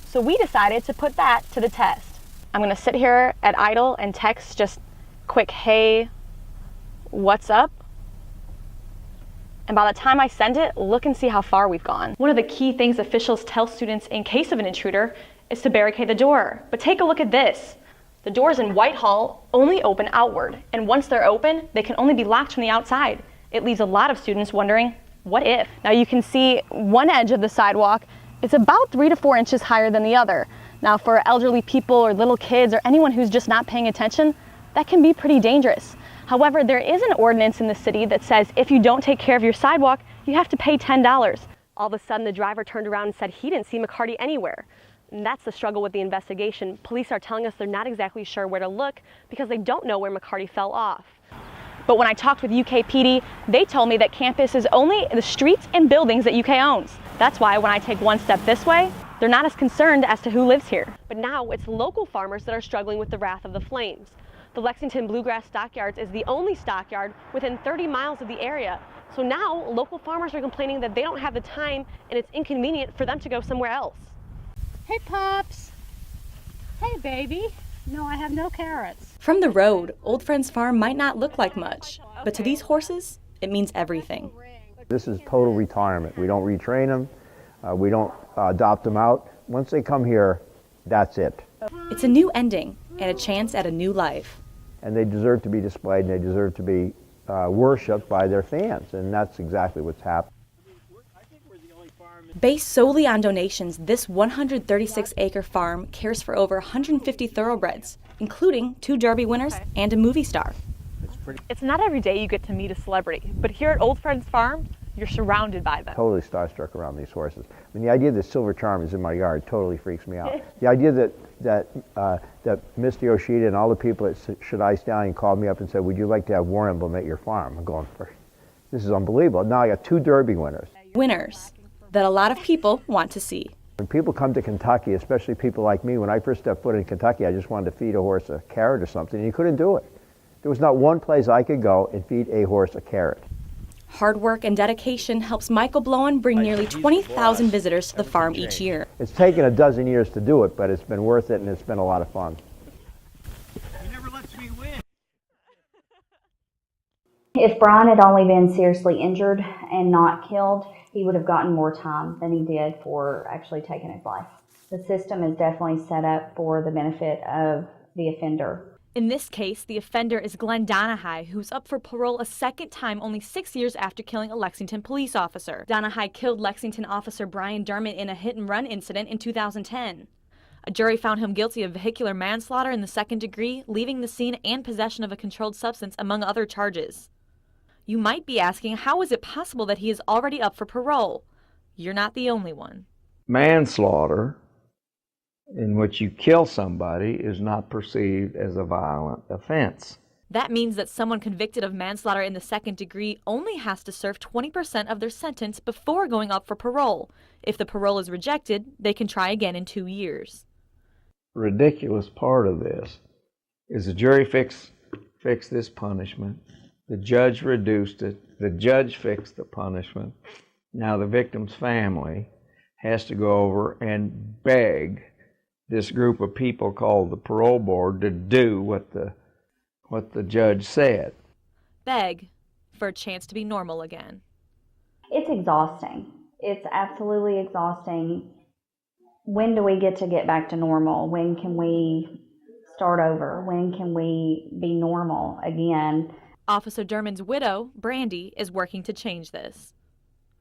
So we decided to put that to the test. I'm gonna sit here at idle and text just quick, hey, what's up? And by the time I send it, look and see how far we've gone. One of the key things officials tell students in case of an intruder is to barricade the door. But take a look at this. The doors in Whitehall only open outward, and once they're open, they can only be locked from the outside. It leaves a lot of students wondering, what if? Now you can see one edge of the sidewalk, it's about 3 to 4 inches higher than the other. Now for elderly people or little kids or anyone who's just not paying attention, that can be pretty dangerous. However, there is an ordinance in the city that says if you don't take care of your sidewalk, you have to pay $10. All of a sudden, the driver turned around and said he didn't see McCarty anywhere. And that's the struggle with the investigation. Police are telling us they're not exactly sure where to look because they don't know where McCarty fell off. But when I talked with UKPD, they told me that campus is only the streets and buildings that UK owns. That's why when I take one step this way, they're not as concerned as to who lives here. But now it's local farmers that are struggling with the wrath of the flames. The Lexington Bluegrass Stockyards is the only stockyard within 30 miles of the area. So now local farmers are complaining that they don't have the time and it's inconvenient for them to go somewhere else. Hey, Pops. Hey, baby. No, I have no carrots. From the road, Old Friends Farm might not look like much, but to these horses, it means everything. This is total retirement. We don't retrain them. We don't adopt them out. Once they come here, that's it. It's a new ending and a chance at a new life. And they deserve to be displayed, and they deserve to be worshipped by their fans, and that's exactly what's happened. Based solely on donations, this 136-acre farm cares for over 150 thoroughbreds, including 2 Derby winners and a movie star. It's not every day you get to meet a celebrity, but here at Old Friends Farm, you're surrounded by them. Totally starstruck around these horses. I mean, the idea that Silver Charm is in my yard totally freaks me out. The idea that Misty Oshita and all the people at Shaddai Stallion called me up and said, would you like to have war emblem at your farm? I'm going, this is unbelievable. Now I got 2 Derby winners. Winners that a lot of people want to see. When people come to Kentucky, especially people like me, when I first stepped foot in Kentucky, I just wanted to feed a horse a carrot or something, and you couldn't do it. There was not one place I could go and feed a horse a carrot. Hard work and dedication helps Michael Blowen bring nearly 20,000 visitors to the farm each year. It's taken a dozen years to do it, but it's been worth it and it's been a lot of fun. He never lets me win. If Brian had only been seriously injured and not killed, he would have gotten more time than he did for actually taking his life. The system is definitely set up for the benefit of the offender. In this case, the offender is Glenn Donahue, who's up for parole a second time only 6 years after killing a Lexington police officer. Donahue killed Lexington officer Brian Dermott in a hit-and-run incident in 2010. A jury found him guilty of vehicular manslaughter in the second degree, leaving the scene and possession of a controlled substance, among other charges. You might be asking, how is it possible that he is already up for parole? You're not the only one. Manslaughter, in which you kill somebody, is not perceived as a violent offense. That means that someone convicted of manslaughter in the second degree only has to serve 20% of their sentence before going up for parole. If the parole is rejected, they can try again in 2 years. The ridiculous part of this is the jury fixed this punishment. The judge reduced it. The judge fixed the punishment. Now the victim's family has to go over and beg this group of people called the parole board to do what the judge said. Beg for a chance to be normal again. It's exhausting. It's absolutely exhausting. When do we get back to normal? When can we start over? When can we be normal again? Officer Derman's widow, Brandy, is working to change this.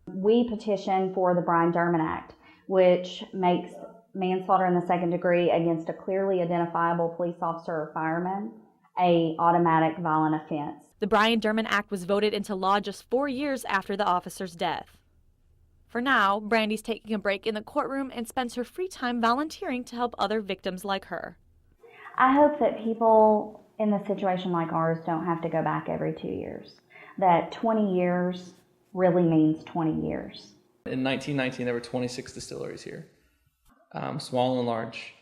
We petition for the Brian Derman Act, which makes manslaughter in the second degree against a clearly identifiable police officer or fireman an automatic violent offense. The Brian Derman Act was voted into law just 4 years after the officer's death. For now, Brandy's taking a break in the courtroom and spends her free time volunteering to help other victims like her. I hope that people in a situation like ours don't have to go back every 2 years. That 20 years really means 20 years. In 1919, there were 26 distilleries here, small and large,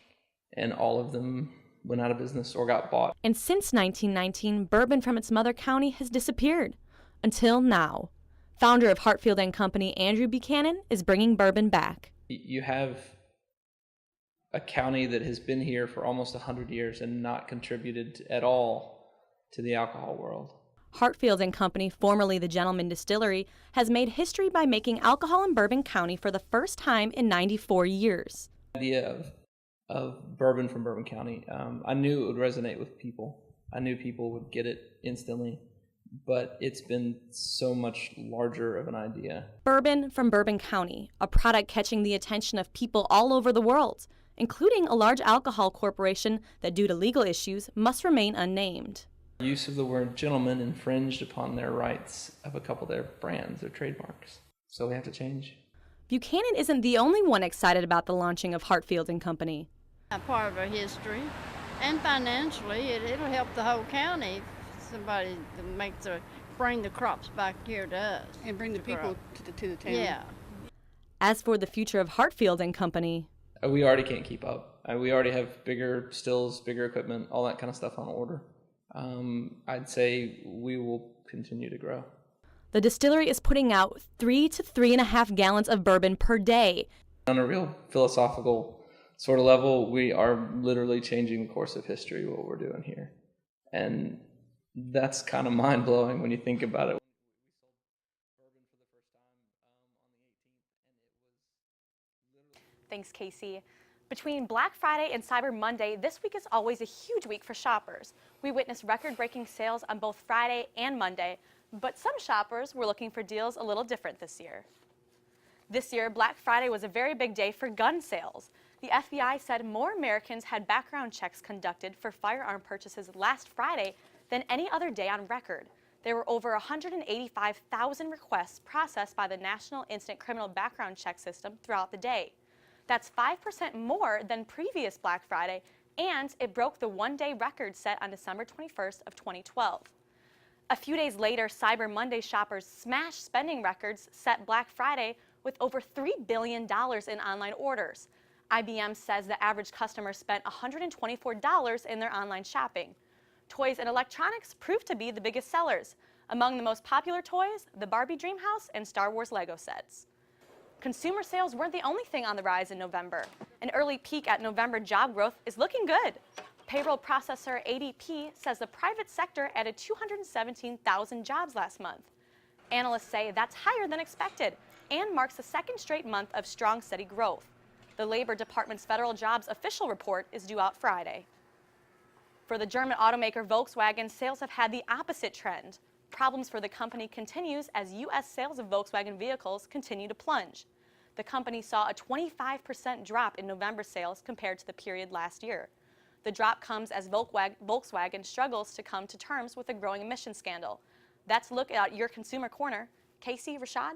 and all of them went out of business or got bought. And since 1919, bourbon from its mother county has disappeared, until now. Founder of Hartfield & Company, Andrew Buchanan, is bringing bourbon back. You have a county that has been here for almost 100 years and not contributed at all to the alcohol world. Hartfield and Company, formerly the Gentleman Distillery, has made history by making alcohol in Bourbon County for the first time in 94 years. The idea of bourbon from Bourbon County, I knew it would resonate with people. I knew people would get it instantly, but it's been so much larger of an idea. Bourbon from Bourbon County, a product catching the attention of people all over the world, including a large alcohol corporation that, due to legal issues, must remain unnamed. Use of the word gentleman infringed upon their rights of a couple of their brands, their trademarks. So we have to change. Buchanan isn't the only one excited about the launching of Hartfield and Company. A part of our history, and financially, it'll help the whole county. If somebody bring the crops back here to us. And bring the people to the town. Yeah. As for the future of Hartfield and Company, We already can't keep up. We already have bigger stills, bigger equipment, all that kind of stuff on order. I'd say we will continue to grow. the distillery is putting out 3 to 3.5 gallons of bourbon per day. On a real philosophical sort of level, we are literally changing the course of history, what we're doing here. And that's kind of mind-blowing when you think about it. Thanks, Casey. Between Black Friday and Cyber Monday, this week is always a huge week for shoppers. We witnessed record-breaking sales on both Friday and Monday, but some shoppers were looking for deals a little different this year. This year, Black Friday was a very big day for gun sales. The FBI said more Americans had background checks conducted for firearm purchases last Friday than any other day on record. There were over 185,000 requests processed by the National Instant Criminal Background Check System throughout the day. That's 5% more than previous Black Friday, and it broke the one-day record set on December 21st of 2012. A few days later, Cyber Monday shoppers smashed spending records set Black Friday with over $3 billion in online orders. IBM says the average customer spent $124 in their online shopping. Toys and electronics proved to be the biggest sellers. Among the most popular toys, the Barbie Dreamhouse and Star Wars Lego sets. Consumer sales weren't the only thing on the rise in November. An early peek at November job growth is looking good. Payroll processor ADP says the private sector added 217,000 jobs last month. Analysts say that's higher than expected and marks the second straight month of strong, steady growth. The Labor Department's federal jobs official report is due out Friday. For the German automaker Volkswagen, sales have had the opposite trend. Problems for the company continues as U.S. sales of Volkswagen vehicles continue to plunge. The company saw a 25% drop in November sales compared to the period last year. The drop comes as Volkswagen struggles to come to terms with a growing emissions scandal. That's a look at your Consumer Corner. Casey, Rashad?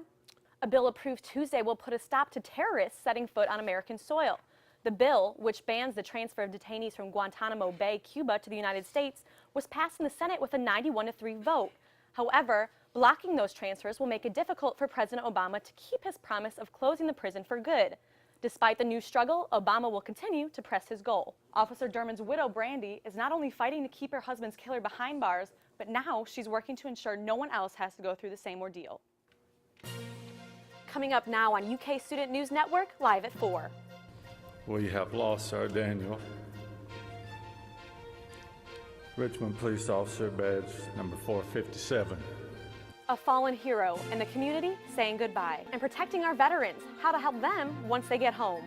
A bill approved Tuesday will put a stop to terrorists setting foot on American soil. The bill, which bans the transfer of detainees from Guantanamo Bay, Cuba to the United States, was passed in the Senate with a 91-3 vote. However, blocking those transfers will make it difficult for President Obama to keep his promise of closing the prison for good. Despite the new struggle, Obama will continue to press his goal. Officer Derman's widow, Brandy, is not only fighting to keep her husband's killer behind bars, but now she's working to ensure no one else has to go through the same ordeal. Coming up now on UK Student News Network, live at 4. We have lost our Daniel. Richmond Police Officer, badge number 457. A fallen hero and the community saying goodbye and protecting our veterans, how to help them once they get home.